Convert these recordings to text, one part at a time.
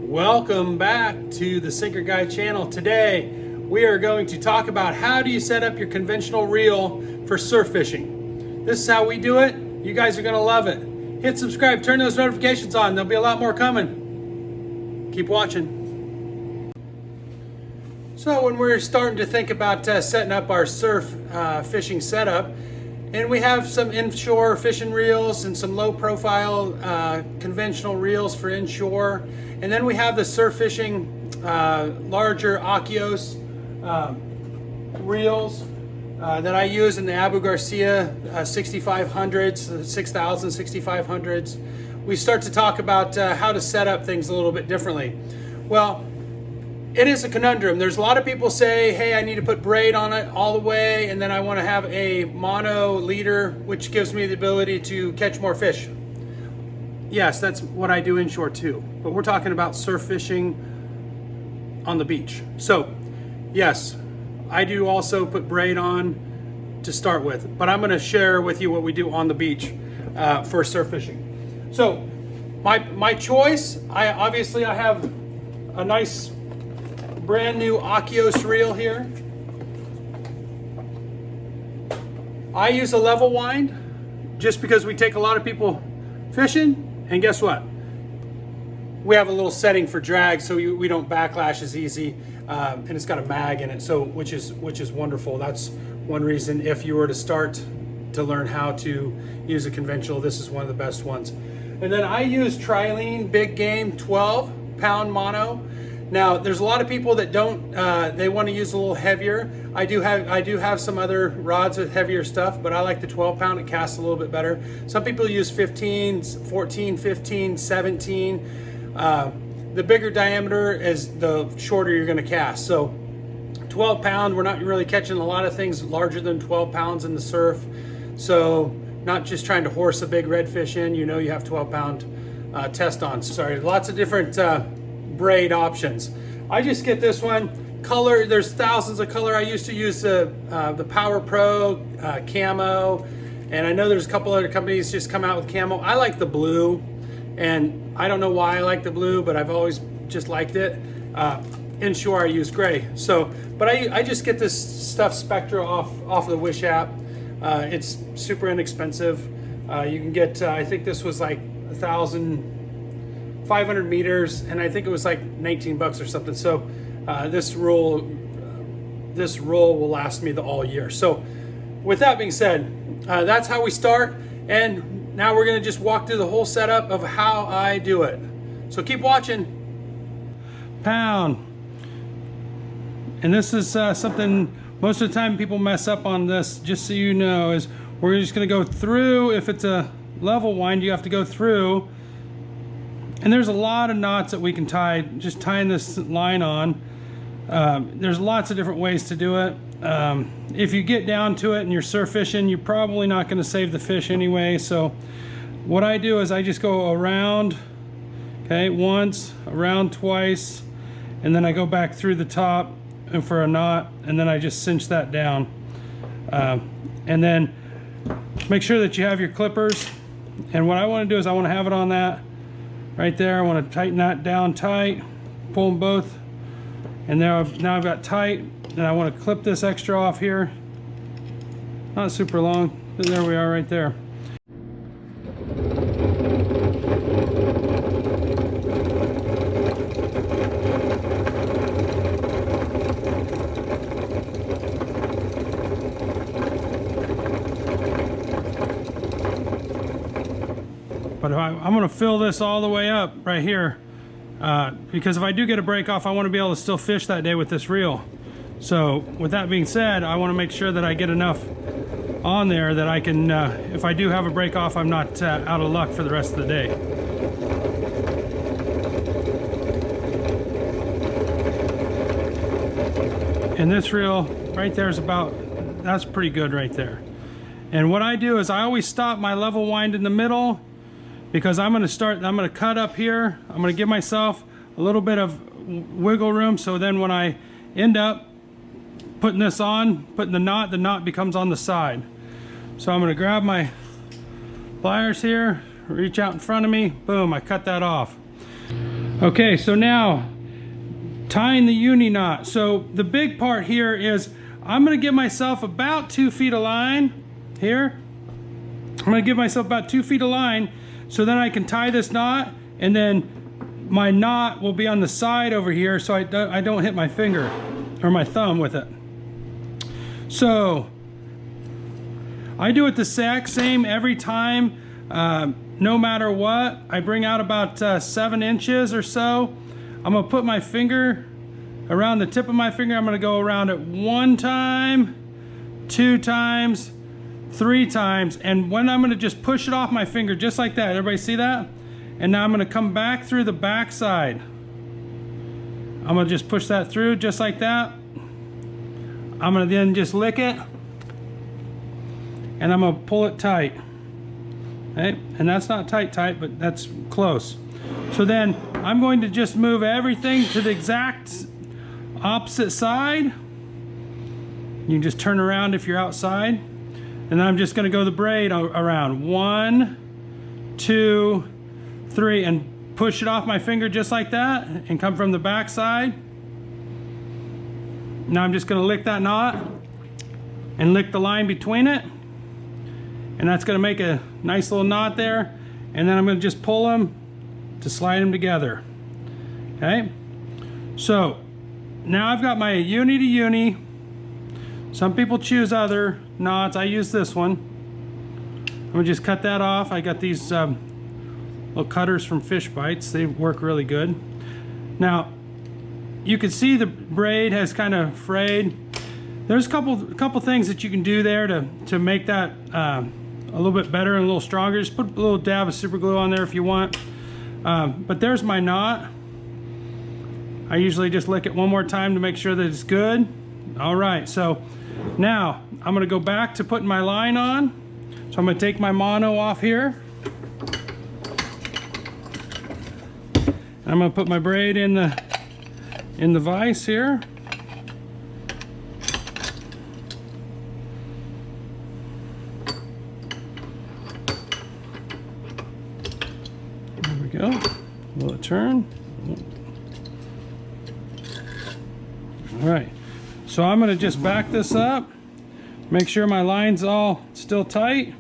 Welcome back to the Sinker Guy channel. Today we are going to talk about how do you set up your conventional reel for surf fishing. This is how we do it. You guys are going to love it. Hit subscribe, turn those notifications on. There'll be a lot more coming. Keep watching. So when we're starting to think about setting up our surf fishing setup, and we have some inshore fishing reels and some low profile conventional reels for inshore. And then we have the surf fishing larger Akios reels that I use in the Abu Garcia 6500s, 6000, 6500s. We start to talk about how to set up things a little bit differently. Well, it is a conundrum. There's a lot of people say, hey, I need to put braid on it all the way, and then I want to have a mono leader, which gives me the ability to catch more fish. Yes, that's what I do inshore too, but we're talking about surf fishing on the beach. So yes, I do also put braid on to start with, but I'm going to share with you what we do on the beach for surf fishing. So my choice, I have a nice brand new Akios reel here. I use a level wind just because we take a lot of people fishing, and guess what? We have a little setting for drag so we don't backlash as easy, and it's got a mag in it, so which is wonderful. That's one reason if you were to start to learn how to use a conventional, this is one of the best ones. And then I use Trilene Big Game 12-pound mono. Now, there's a lot of people that don't, they want to use a little heavier. I do have some other rods with heavier stuff, but I like the 12-pound. It casts a little bit better. Some people use 15, 14, 15, 17. The bigger diameter is the shorter you're going to cast. So 12-pound, we're not really catching a lot of things larger than 12 pounds in the surf. So not just trying to horse a big redfish in, you know you have 12-pound test on. Sorry, lots of different braid options. I just get this one. Color, there's thousands of color. I used to use the Power Pro camo, and I know there's a couple other companies just come out with camo. I like the blue, and I don't know why I like the blue, but I've always just liked it. Inshore I use gray. So, but I just get this stuff Spectra off the Wish app. It's super inexpensive. You can get, I think this was like 1,500 meters, and I think it was like 19 bucks or something. So this roll will last me the all year. So with that being said, that's how we start, and now we're going to just walk through the whole setup of how I do it. So keep watching. Pound. And this is something most of the time people mess up on this, just so you know, is we're just going to go through. If it's a level wind, you have to go through. And there's a lot of knots that we can tie, just tying this line on. There's lots of different ways to do it. If you get down to it and you're surf fishing, you're probably not going to save the fish anyway. So what I do is I just go around, okay, once, around twice, and then I go back through the top and for a knot, and then I just cinch that down. And then make sure that you have your clippers. And what I want to do is I want to have it on that right there. I want to tighten that down tight, pull them both, and now I've got tight. And I want to clip this extra off here. Not super long, but there we are right there. But I'm going to fill this all the way up right here because if I do get a break off, I want to be able to still fish that day with this reel. So with that being said, I want to make sure that I get enough on there that I can, if I do have a break off, I'm not out of luck for the rest of the day. And this reel right there is that's pretty good right there. And what I do is I always stop my level wind in the middle, because I'm going to cut up here. I'm going to give myself a little bit of wiggle room, so then when I end up putting this on, putting the knot becomes on the side. So I'm going to grab my pliers here, reach out in front of me, boom, I cut that off. Okay, so now tying the uni knot. So the big part here is I'm going to give myself about 2 feet of line here. I'm going to give myself about 2 feet of line so then I can tie this knot, and then my knot will be on the side over here so I don't hit my finger or my thumb with it. So I do it the exact same every time, no matter what. I bring out about 7 inches or so. I'm gonna put my finger around the tip of my finger. I'm gonna go around it 1 time, 2 times, 3 times, and when I'm gonna just push it off my finger just like that. Everybody see that? And now I'm gonna come back through the back side. I'm gonna just push that through just like that. I'm gonna then just lick it, and I'm gonna pull it tight. Okay? And that's not tight, but that's close. So then I'm going to just move everything to the exact opposite side. You can just turn around if you're outside. And then I'm just gonna go the braid around 1, 2, 3, and push it off my finger just like that, and come from the back side. Now I'm just gonna lick that knot and lick the line between it. And that's gonna make a nice little knot there. And then I'm gonna just pull them to slide them together. Okay? So now I've got my uni to uni. Some people choose other knots. I use this one. I'm gonna just cut that off. I got these little cutters from Fish Bites. They work really good. Now you can see the braid has kind of frayed. There's a couple things that you can do there to make that a little bit better and a little stronger. Just put a little dab of super glue on there if you want. But there's my knot. I usually just lick it one more time to make sure that it's good. All right, so now I'm gonna go back to putting my line on. So I'm gonna take my mono off here. I'm gonna put my braid in the vise here. There we go. Will it turn? All right. So I'm gonna just back this up, make sure my line's all still tight,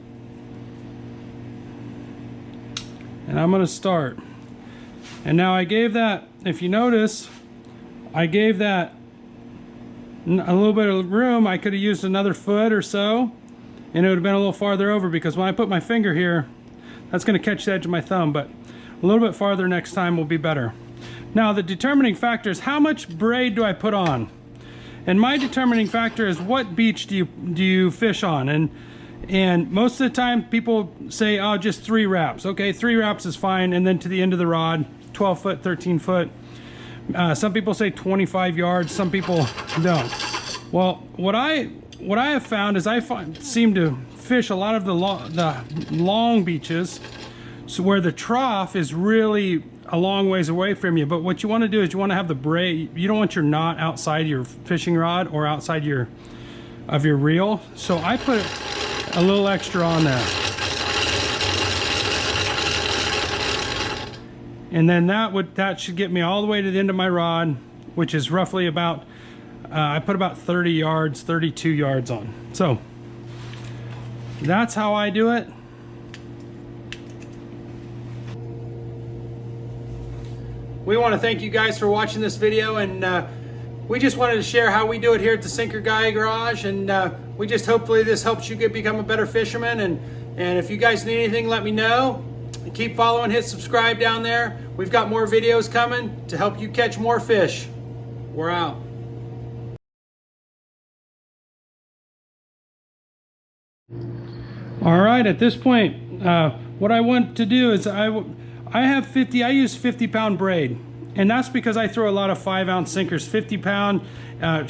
and I'm gonna start. And now I gave that, if you notice, I gave that a little bit of room. I could have used another foot or so, and it would have been a little farther over, because when I put my finger here, that's gonna catch the edge of my thumb, but a little bit farther next time will be better. Now the determining factor is how much braid do I put on? And my determining factor is what beach do you fish on? And most of the time people say, oh, just 3 wraps. Okay, 3 wraps is fine, and then to the end of the rod, 12 foot, 13 foot. Some people say 25 yards, some people don't. Well, what I have found is seem to fish a lot of the long beaches, so where the trough is really a long ways away from you. But what you want to do is you want to have the braid. You don't want your knot outside your fishing rod or outside of your reel. So I put a little extra on there. And then that should get me all the way to the end of my rod, which is roughly about, I put about 30 yards, 32 yards on. So that's how I do it. We want to thank you guys for watching this video, and we just wanted to share how we do it here at the Sinker Guy Garage, and we just hopefully this helps you become a better fisherman. And if you guys need anything, let me know. And keep following, hit subscribe down there. We've got more videos coming to help you catch more fish. We're out. All right, at this point, what I want to do is I use 50-pound braid, and that's because I throw a lot of 5-ounce sinkers. 50-pound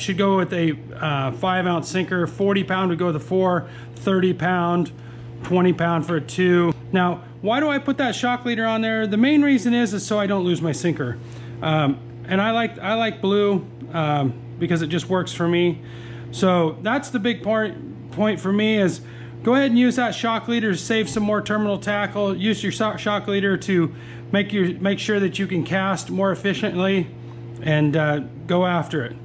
should go with a 5-ounce sinker. 40-pound would go with a 4. 30-pound, 20-pound for a 2. Now, why do I put that shock leader on there? The main reason is so I don't lose my sinker. And I like blue because it just works for me. So that's the big point for me is Go ahead and use that shock leader to save some more terminal tackle. Use your shock leader to make sure that you can cast more efficiently, and go after it.